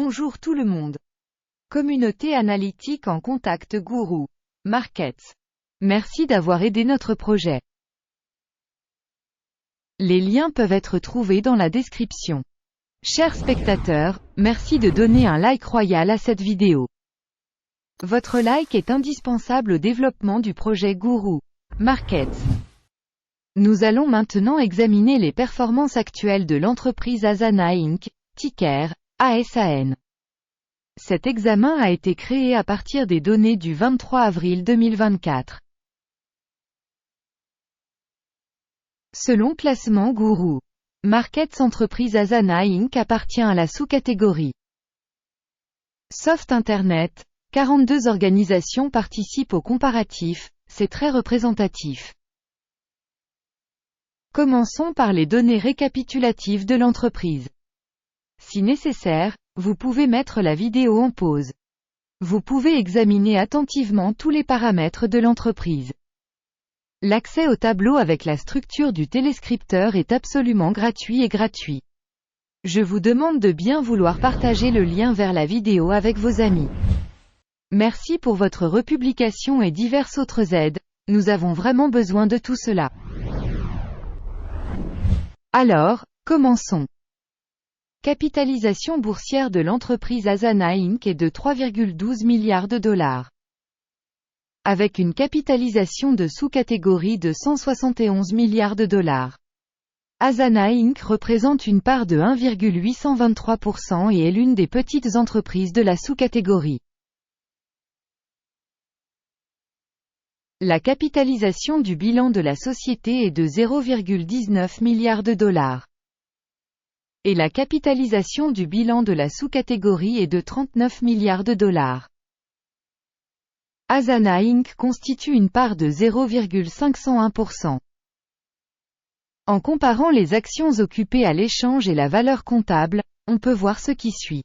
Bonjour tout le monde. Communauté analytique en contact Guru Markets. Merci d'avoir aidé notre projet. Les liens peuvent être trouvés dans la description. Chers spectateurs, merci de donner un like royal à cette vidéo. Votre like est indispensable au développement du projet Guru Markets. Nous allons maintenant examiner les performances actuelles de l'entreprise Asana Inc., ticker ASAN. Cet examen a été créé à partir des données du 23 avril 2024. Selon classement Guru Markets, entreprise Asana Inc. appartient à la sous-catégorie Soft Internet. 42 organisations participent au comparatif, c'est très représentatif. Commençons par les données récapitulatives de l'entreprise. Si nécessaire, vous pouvez mettre la vidéo en pause. Vous pouvez examiner attentivement tous les paramètres de l'entreprise. L'accès au tableau avec la structure du téléscripteur est absolument gratuit et gratuit. Je vous demande de bien vouloir partager le lien vers la vidéo avec vos amis. Merci pour votre republication et diverses autres aides, nous avons vraiment besoin de tout cela. Alors, commençons. Capitalisation boursière de l'entreprise Asana Inc. est de 3,12 milliards de dollars. Avec une capitalisation de sous-catégorie de 171 milliards de dollars. Asana Inc. représente une part de 1,823% et est l'une des petites entreprises de la sous-catégorie. La capitalisation du bilan de la société est de 0,19 milliards de dollars. Et la capitalisation du bilan de la sous-catégorie est de 39 milliards de dollars. Asana Inc. constitue une part de 0,501%. En comparant les actions occupées à l'échange et la valeur comptable, on peut voir ce qui suit.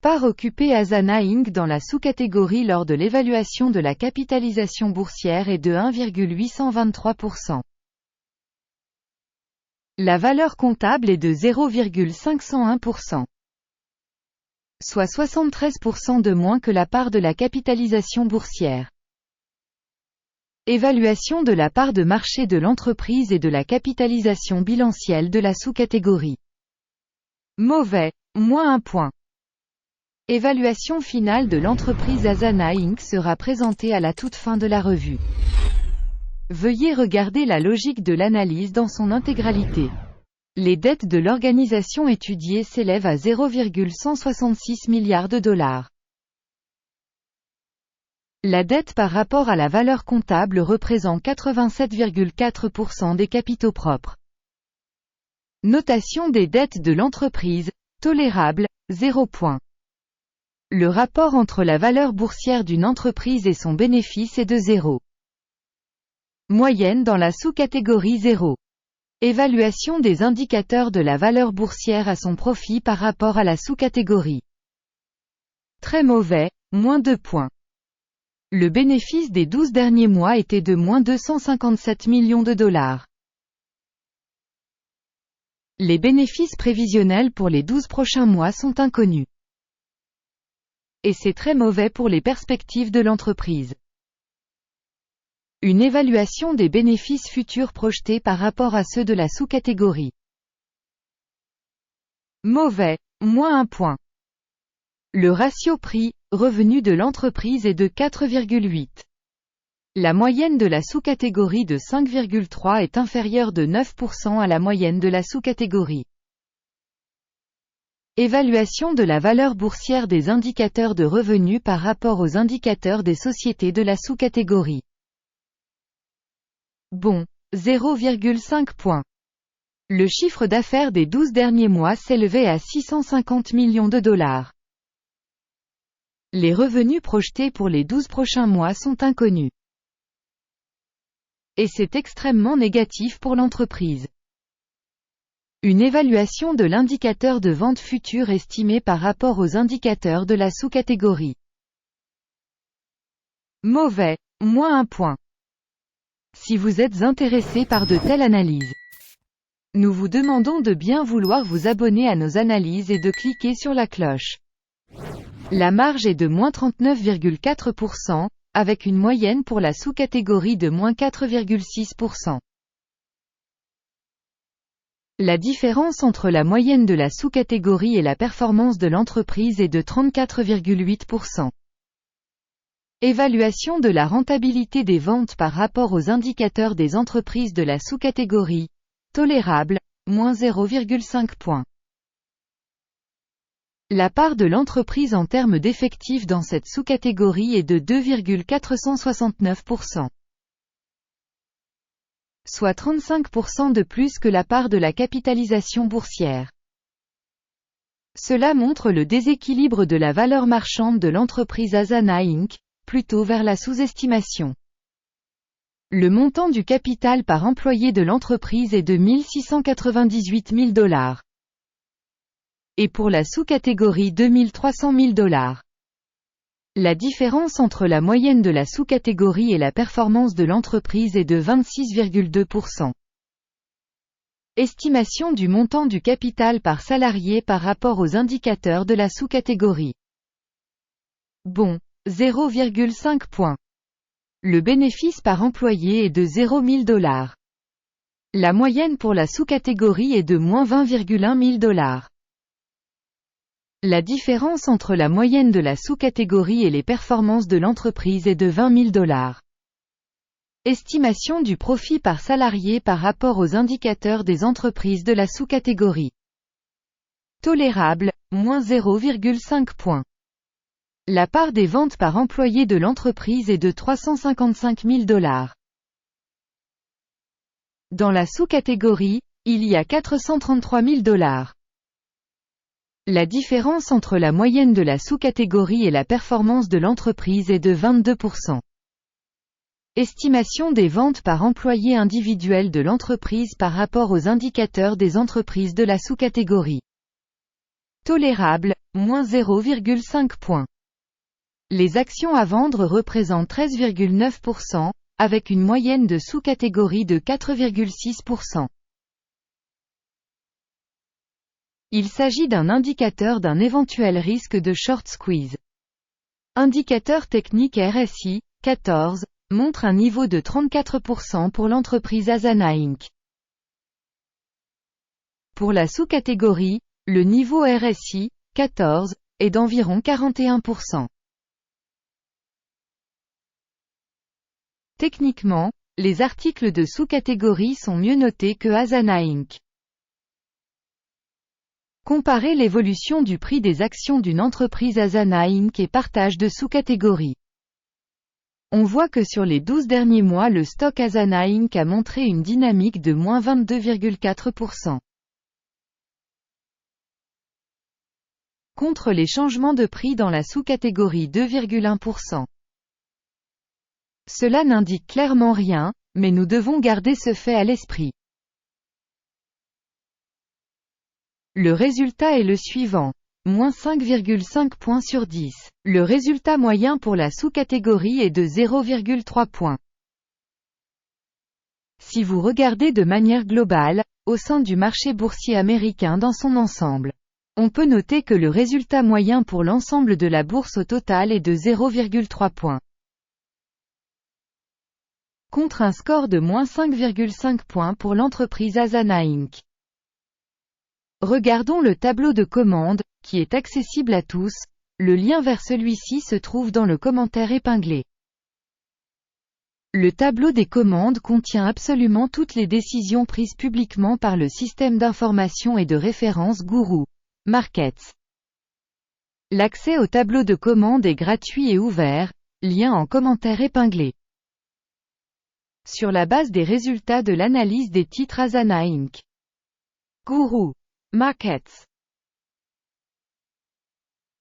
Part occupée Asana Inc. dans la sous-catégorie lors de l'évaluation de la capitalisation boursière est de 1,823%. La valeur comptable est de 0,501%. Soit 73% de moins que la part de la capitalisation boursière. Évaluation de la part de marché de l'entreprise et de la capitalisation bilancielle de la sous-catégorie. Mauvais, moins 1 point. Évaluation finale de l'entreprise Asana Inc. sera présentée à la toute fin de la revue. Veuillez regarder la logique de l'analyse dans son intégralité. Les dettes de l'organisation étudiée s'élèvent à 0,166 milliards de dollars. La dette par rapport à la valeur comptable représente 87,4% des capitaux propres. Notation des dettes de l'entreprise, tolérable, 0 point. Le rapport entre la valeur boursière d'une entreprise et son bénéfice est de 0. Moyenne dans la sous-catégorie 0. Évaluation des indicateurs de la valeur boursière à son profit par rapport à la sous-catégorie. Très mauvais, moins 2 points. Le bénéfice des 12 derniers mois était de moins 257 millions de dollars. Les bénéfices prévisionnels pour les 12 prochains mois sont inconnus. Et c'est très mauvais pour les perspectives de l'entreprise. Une évaluation des bénéfices futurs projetés par rapport à ceux de la sous-catégorie. Mauvais, moins 1 point. Le ratio prix-revenu de l'entreprise est de 4,8. La moyenne de la sous-catégorie de 5,3 est inférieure de 9% à la moyenne de la sous-catégorie. Évaluation de la valeur boursière des indicateurs de revenus par rapport aux indicateurs des sociétés de la sous-catégorie. Bon, 0,5 points. Le chiffre d'affaires des 12 derniers mois s'élevait à 650 millions de dollars. Les revenus projetés pour les 12 prochains mois sont inconnus. Et c'est extrêmement négatif pour l'entreprise. Une évaluation de l'indicateur de vente future estimé par rapport aux indicateurs de la sous-catégorie. Mauvais, moins 1 point. Si vous êtes intéressé par de telles analyses, Nous vous demandons de bien vouloir vous abonner à nos analyses et de cliquer sur la cloche. La marge est de moins 39,4%, avec une moyenne pour la sous-catégorie de moins 4,6%. La différence entre la moyenne de la sous-catégorie et la performance de l'entreprise est de 34,8%. Évaluation de la rentabilité des ventes par rapport aux indicateurs des entreprises de la sous-catégorie. Tolérable, moins 0,5 points. La part de l'entreprise en termes d'effectifs dans cette sous-catégorie est de 2,469%. Soit 35% de plus que la part de la capitalisation boursière. Cela montre le déséquilibre de la valeur marchande de l'entreprise Asana Inc., plutôt vers la sous-estimation. Le montant du capital par employé de l'entreprise est de $1 698 000. Et pour la sous-catégorie $2 300 000. La différence entre la moyenne de la sous-catégorie et la performance de l'entreprise est de 26,2%. Estimation du montant du capital par salarié par rapport aux indicateurs de la sous-catégorie. Bon, 0,5 points. Le bénéfice par employé est de $0 000. La moyenne pour la sous-catégorie est de moins $20,1 000. La différence entre la moyenne de la sous-catégorie et les performances de l'entreprise est de $20 000. Estimation du profit par salarié par rapport aux indicateurs des entreprises de la sous-catégorie. Tolérable, moins 0,5 points. La part des ventes par employé de l'entreprise est de $355 000. Dans la sous-catégorie, il y a $433 000. La différence entre la moyenne de la sous-catégorie et la performance de l'entreprise est de 22%. Estimation des ventes par employé individuel de l'entreprise par rapport aux indicateurs des entreprises de la sous-catégorie. Tolérable, moins 0,5 points. Les actions à vendre représentent 13,9%, avec une moyenne de sous-catégorie de 4,6%. Il s'agit d'un indicateur d'un éventuel risque de short squeeze. Indicateur technique RSI, 14, montre un niveau de 34% pour l'entreprise Asana Inc. Pour la sous-catégorie, le niveau RSI, 14, est d'environ 41%. Techniquement, les articles de sous-catégorie sont mieux notés que Asana Inc. Comparez l'évolution du prix des actions d'une entreprise Asana Inc. et partage de sous-catégories. On voit que sur les 12 derniers mois le stock Asana Inc. a montré une dynamique de moins 22,4%. Contre les changements de prix dans la sous-catégorie 2,1%. Cela n'indique clairement rien, mais nous devons garder ce fait à l'esprit. Le résultat est le suivant. Moins 5,5 points sur 10. Le résultat moyen pour la sous-catégorie est de 0,3 points. Si vous regardez de manière globale, au sein du marché boursier américain dans son ensemble, on peut noter que le résultat moyen pour l'ensemble de la bourse au total est de 0,3 points. Contre un score de moins 5,5 points pour l'entreprise Asana Inc. Regardons le tableau de commande, qui est accessible à tous. Le lien vers celui-ci se trouve dans le commentaire épinglé. Le tableau des commandes contient absolument toutes les décisions prises publiquement par le système d'information et de référence Guru Markets. L'accès au tableau de commande est gratuit et ouvert, lien en commentaire épinglé. Sur la base des résultats de l'analyse des titres Asana Inc. Guru Markets.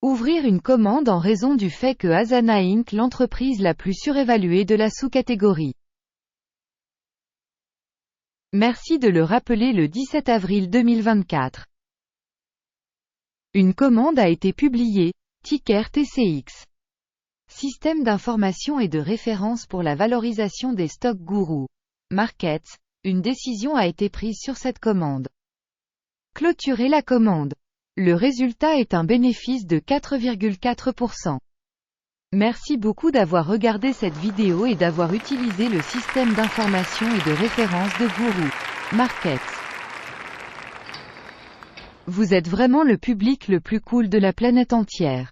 Ouvrir une commande en raison du fait que Asana Inc. l'entreprise la plus surévaluée de la sous-catégorie. Merci de le rappeler le 17 avril 2024. Une commande a été publiée, ticker TCX. Système d'information et de référence pour la valorisation des stocks Guru Markets, Une décision a été prise sur cette commande. Clôturer la commande. Le résultat est un bénéfice de 4,4%. Merci beaucoup d'avoir regardé cette vidéo et d'avoir utilisé le système d'information et de référence de Guru Markets. Vous êtes vraiment le public le plus cool de la planète entière.